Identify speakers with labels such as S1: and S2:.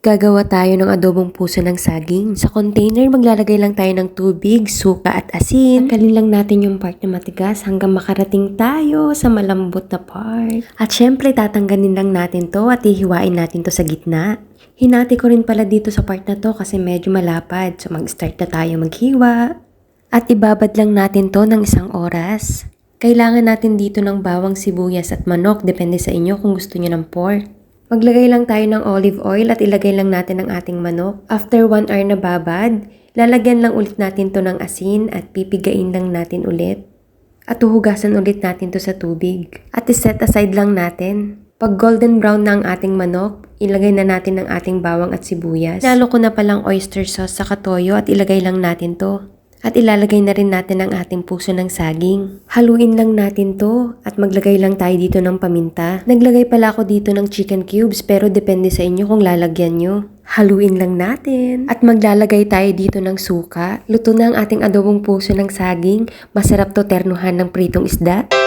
S1: Gagawa tayo ng adobong puso ng saging. Sa container, maglalagay lang tayo ng tubig, suka at asin. Tanggalin lang natin yung part na matigas hanggang makarating tayo sa malambot na part. At syempre, tatanggalin lang natin to at hihiwain natin to sa gitna. Hinati ko rin pala dito sa part na to kasi medyo malapad. So mag-start na tayo maghiwa. At ibabad lang natin to ng 1 oras. Kailangan natin dito ng bawang, sibuyas at manok. Depende sa inyo kung gusto nyo ng pork. Maglagay lang tayo ng olive oil at ilagay lang natin ang ating manok. After 1 hour na babad, lalagyan lang ulit natin to ng asin at pipigain lang natin ulit. At uhugasan ulit natin to sa tubig. At iset aside lang natin. Pag golden brown na ang ating manok, ilagay na natin ang ating bawang at sibuyas. Lalo ko na palang oyster sauce sa toyo at ilagay lang natin to. At ilalagay na rin natin ang ating puso ng saging. Haluin lang natin to at maglagay lang tayo dito ng paminta. Naglagay pala ako dito ng chicken cubes pero depende sa inyo kung lalagyan nyo. Haluin lang natin. At maglalagay tayo dito ng suka. Luto na ang ating adobong puso ng saging. Masarap to ternuhan ng pritong isda.